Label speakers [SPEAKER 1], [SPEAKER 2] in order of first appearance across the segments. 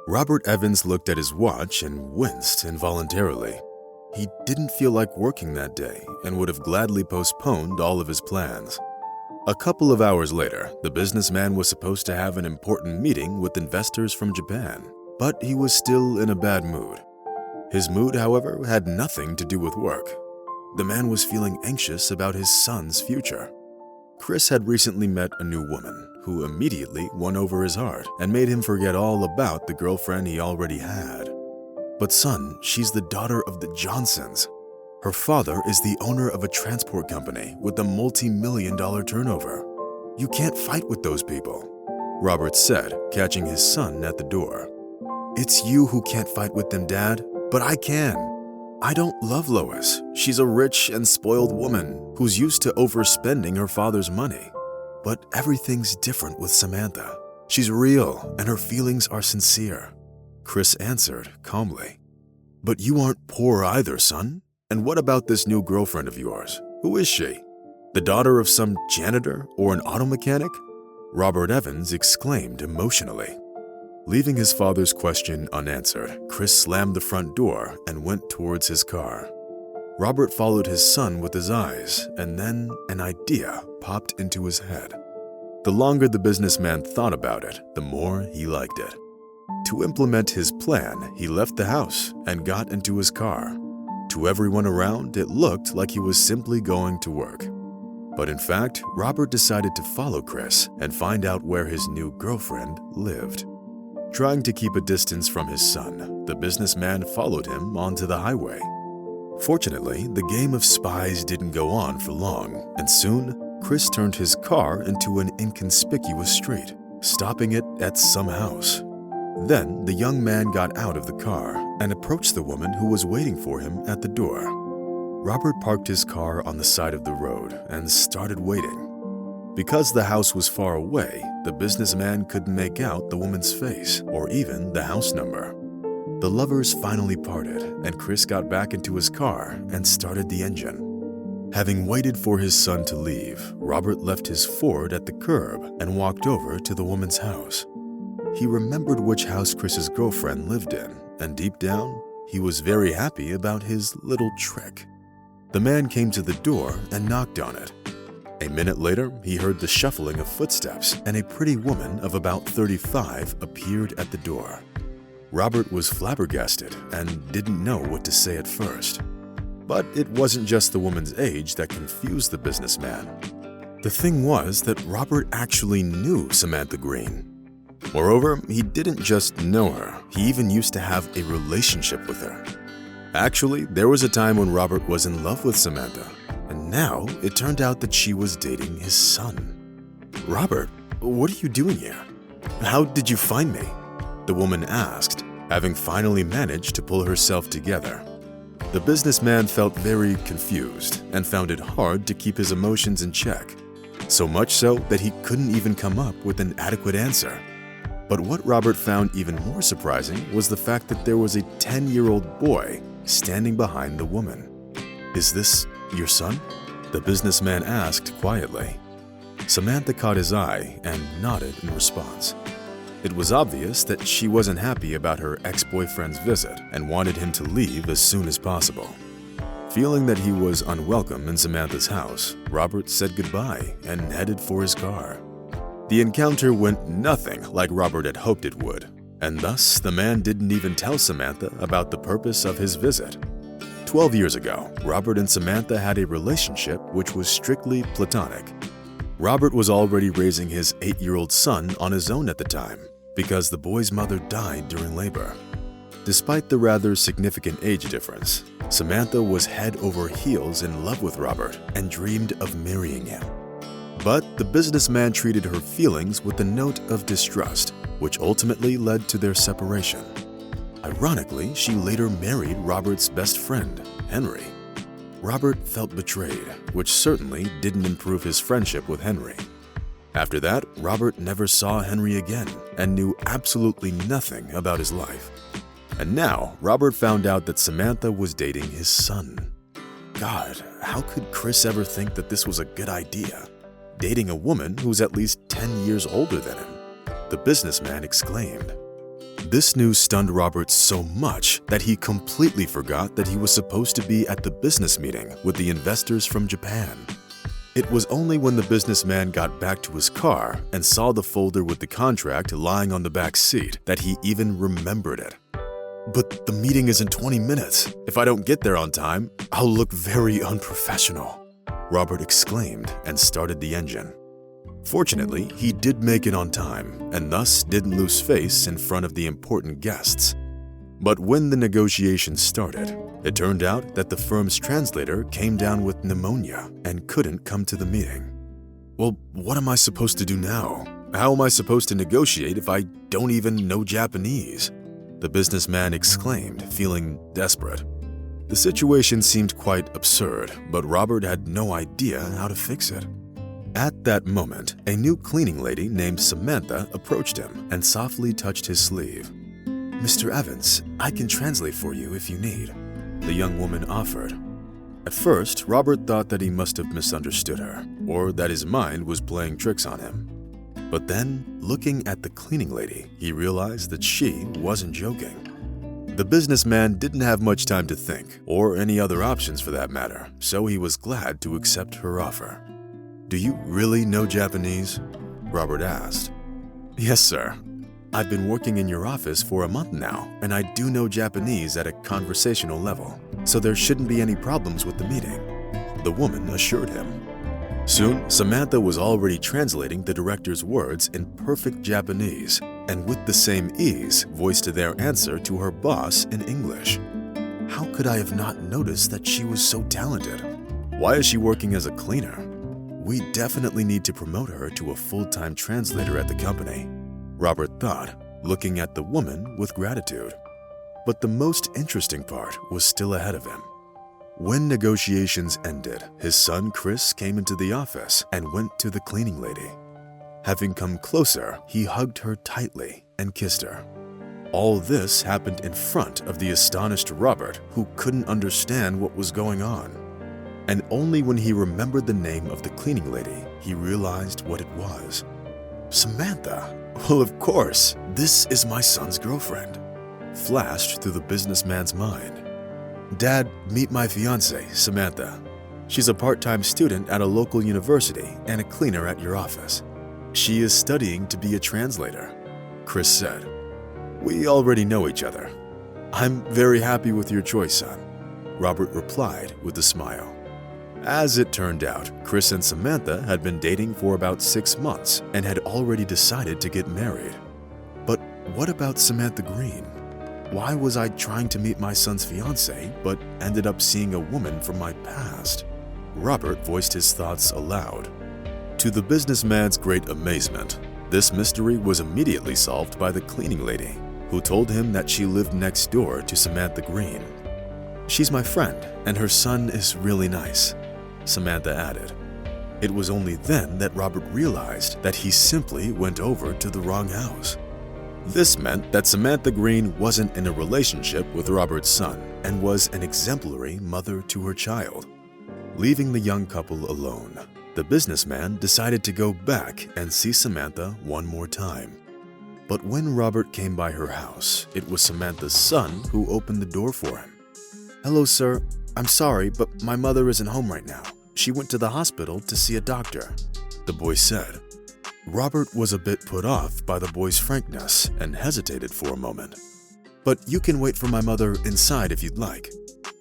[SPEAKER 1] Robert Evans looked at his watch and winced involuntarily. He didn't feel like working that day and would have gladly postponed all of his plans. A couple of hours later, the businessman was supposed to have an important meeting with investors from Japan, but he was still in a bad mood. His mood, however, had nothing to do with work. The man was feeling anxious about his son's future. Chris had recently met a new woman who immediately won over his heart and made him forget all about the girlfriend he already had. But son, she's the daughter of the Johnsons. Her father is the owner of a transport company with a multi-million-dollar turnover. You can't fight with those people, Robert said, catching his son at the door. It's you who can't fight with them, Dad, but I can. I don't love Lois. She's a rich and spoiled woman who's used to overspending her father's money. But everything's different with Samantha. She's real and her feelings are sincere. Chris answered calmly. But you aren't poor either, son. And what about this new girlfriend of yours? Who is she? The daughter of some janitor or an auto mechanic? Robert Evans exclaimed emotionally. Leaving his father's question unanswered, Chris slammed the front door and went towards his car. Robert followed his son with his eyes, and then an idea popped into his head. The longer the businessman thought about it, the more he liked it. To implement his plan, he left the house and got into his car. To everyone around, it looked like he was simply going to work. But in fact, Robert decided to follow Chris and find out where his new girlfriend lived. Trying to keep a distance from his son, the businessman followed him onto the highway. Fortunately, the game of spies didn't go on for long, and soon, Chris turned his car into an inconspicuous street, stopping it at some house. Then, the young man got out of the car and approached the woman who was waiting for him at the door. Robert parked his car on the side of the road and started waiting. Because the house was far away, the businessman couldn't make out the woman's face or even the house number. The lovers finally parted, and Chris got back into his car and started the engine. Having waited for his son to leave, Robert left his Ford at the curb and walked over to the woman's house. He remembered which house Chris's girlfriend lived in, and deep down, he was very happy about his little trick. The man came to the door and knocked on it. A minute later, he heard the shuffling of footsteps, and a pretty woman of about 35 appeared at the door. Robert was flabbergasted and didn't know what to say at first. But it wasn't just the woman's age that confused the businessman. The thing was that Robert actually knew Samantha Green. Moreover, he didn't just know her, he even used to have a relationship with her. Actually, there was a time when Robert was in love with Samantha, and now it turned out that she was dating his son. Robert, what are you doing here? How did you find me? The woman asked, having finally managed to pull herself together. The businessman felt very confused and found it hard to keep his emotions in check, so much so that he couldn't even come up with an adequate answer. But what Robert found even more surprising was the fact that there was a 10-year-old boy standing behind the woman. Is this your son? The businessman asked quietly. Samantha caught his eye and nodded in response. It was obvious that she wasn't happy about her ex-boyfriend's visit and wanted him to leave as soon as possible. Feeling that he was unwelcome in Samantha's house, Robert said goodbye and headed for his car. The encounter went nothing like Robert had hoped it would, and thus the man didn't even tell Samantha about the purpose of his visit. 12 years ago, Robert and Samantha had a relationship which was strictly platonic. Robert was already raising his 8-year-old son on his own at the time, because the boy's mother died during labor. Despite the rather significant age difference, Samantha was head over heels in love with Robert and dreamed of marrying him. But the businessman treated her feelings with a note of distrust, which ultimately led to their separation. Ironically, she later married Robert's best friend, Henry. Robert felt betrayed, which certainly didn't improve his friendship with Henry. After that, Robert never saw Henry again and knew absolutely nothing about his life. And now, Robert found out that Samantha was dating his son. God, how could Chris ever think that this was a good idea? Dating a woman who's at least 10 years older than him? The businessman exclaimed. This news stunned Robert so much that he completely forgot that he was supposed to be at the business meeting with the investors from Japan. It was only when the businessman got back to his car and saw the folder with the contract lying on the back seat that he even remembered it. "But the meeting is in 20 minutes. If I don't get there on time, I'll look very unprofessional," Robert exclaimed and started the engine. Fortunately, he did make it on time and thus didn't lose face in front of the important guests. But when the negotiations started, it turned out that the firm's translator came down with pneumonia and couldn't come to the meeting. "Well, what am I supposed to do now? How am I supposed to negotiate if I don't even know Japanese?" the businessman exclaimed, feeling desperate. The situation seemed quite absurd, but Robert had no idea how to fix it. At that moment, a new cleaning lady named Samantha approached him and softly touched his sleeve. "Mr. Evans, I can translate for you if you need," the young woman offered. At first, Robert thought that he must have misunderstood her, or that his mind was playing tricks on him. But then, looking at the cleaning lady, he realized that she wasn't joking. The businessman didn't have much time to think, or any other options for that matter, so he was glad to accept her offer. "Do you really know Japanese?" Robert asked. "Yes, sir. I've been working in your office for a month now, and I do know Japanese at a conversational level, so there shouldn't be any problems with the meeting," the woman assured him. Soon, Samantha was already translating the director's words in perfect Japanese, and with the same ease voiced their answer to her boss in English. How could I have not noticed that she was so talented? Why is she working as a cleaner? We definitely need to promote her to a full-time translator at the company, Robert thought, looking at the woman with gratitude. But the most interesting part was still ahead of him. When negotiations ended, his son Chris came into the office and went to the cleaning lady. Having come closer, he hugged her tightly and kissed her. All this happened in front of the astonished Robert, who couldn't understand what was going on. And only when he remembered the name of the cleaning lady, he realized what it was. "Samantha! Well, of course, this is my son's girlfriend," flashed through the businessman's mind. "Dad, meet my fiancée, Samantha. She's a part-time student at a local university and a cleaner at your office. She is studying to be a translator," Chris said. "We already know each other." "I'm very happy with your choice, son," Robert replied with a smile. As it turned out, Chris and Samantha had been dating for about 6 months and had already decided to get married. But what about Samantha Green? Why was I trying to meet my son's fiancée but ended up seeing a woman from my past? Robert voiced his thoughts aloud. To the businessman's great amazement, this mystery was immediately solved by the cleaning lady, who told him that she lived next door to Samantha Green. "She's my friend, and her son is really nice," Samantha added. It was only then that Robert realized that he simply went over to the wrong house. This meant that Samantha Green wasn't in a relationship with Robert's son and was an exemplary mother to her child. Leaving the young couple alone, the businessman decided to go back and see Samantha one more time. But when Robert came by her house, it was Samantha's son who opened the door for him. "Hello, sir. I'm sorry, but my mother isn't home right now. She went to the hospital to see a doctor," the boy said. Robert was a bit put off by the boy's frankness and hesitated for a moment. "But you can wait for my mother inside if you'd like.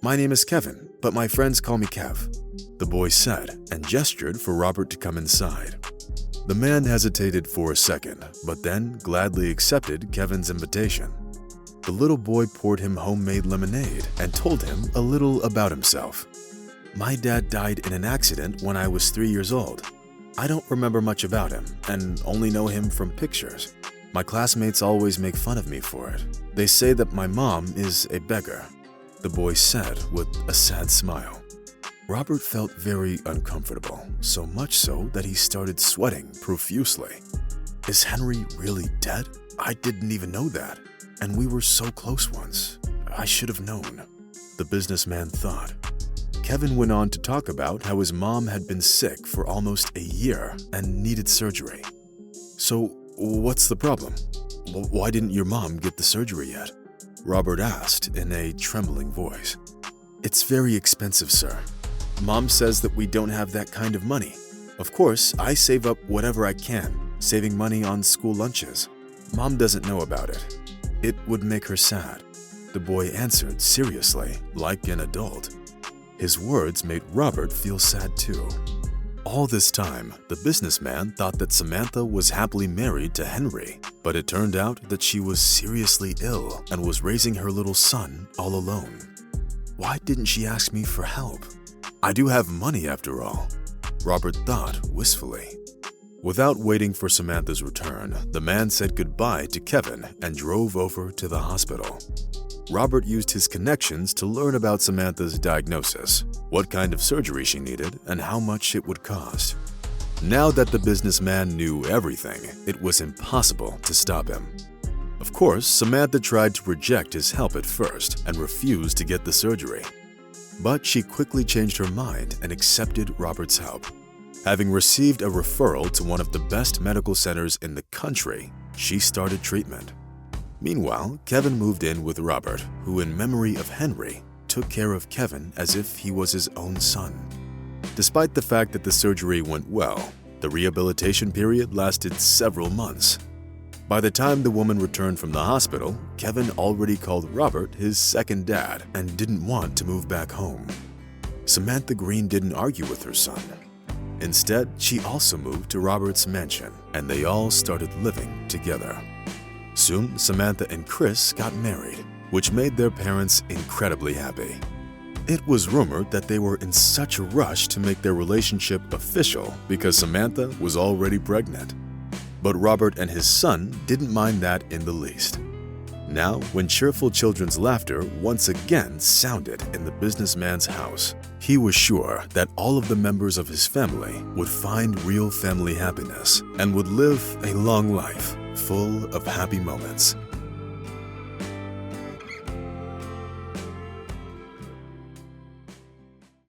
[SPEAKER 1] My name is Kevin, but my friends call me Kev," the boy said and gestured for Robert to come inside. The man hesitated for a second, but then gladly accepted Kevin's invitation. The little boy poured him homemade lemonade and told him a little about himself. "My dad died in an accident when I was 3 years old. I don't remember much about him and only know him from pictures. My classmates always make fun of me for it. They say that my mom is a beggar," the boy said with a sad smile. Robert felt very uncomfortable, so much so that he started sweating profusely. "Is Henry really dead? I didn't even know that. And we were so close once. I should have known," the businessman thought. Kevin went on to talk about how his mom had been sick for almost a year and needed surgery. "So, what's the problem? Why didn't your mom get the surgery yet?" Robert asked in a trembling voice. "It's very expensive, sir. Mom says that we don't have that kind of money. Of course, I save up whatever I can, saving money on school lunches. Mom doesn't know about it. It would make her sad," the boy answered seriously, like an adult. His words made Robert feel sad too. All this time, the businessman thought that Samantha was happily married to Henry, but it turned out that she was seriously ill and was raising her little son all alone. "Why didn't she ask me for help? I do have money after all," Robert thought wistfully. Without waiting for Samantha's return, the man said goodbye to Kevin and drove over to the hospital. Robert used his connections to learn about Samantha's diagnosis, what kind of surgery she needed, and how much it would cost. Now that the businessman knew everything, it was impossible to stop him. Of course, Samantha tried to reject his help at first and refused to get the surgery. But she quickly changed her mind and accepted Robert's help. Having received a referral to one of the best medical centers in the country, she started treatment. Meanwhile, Kevin moved in with Robert, who in memory of Henry, took care of Kevin as if he was his own son. Despite the fact that the surgery went well, the rehabilitation period lasted several months. By the time the woman returned from the hospital, Kevin already called Robert his second dad and didn't want to move back home. Samantha Green didn't argue with her son. Instead, she also moved to Robert's mansion, and they all started living together. Soon, Samantha and Chris got married, which made their parents incredibly happy. It was rumored that they were in such a rush to make their relationship official because Samantha was already pregnant. But Robert and his son didn't mind that in the least. Now, when cheerful children's laughter once again sounded in the businessman's house, he was sure that all of the members of his family would find real family happiness and would live a long life full of happy moments.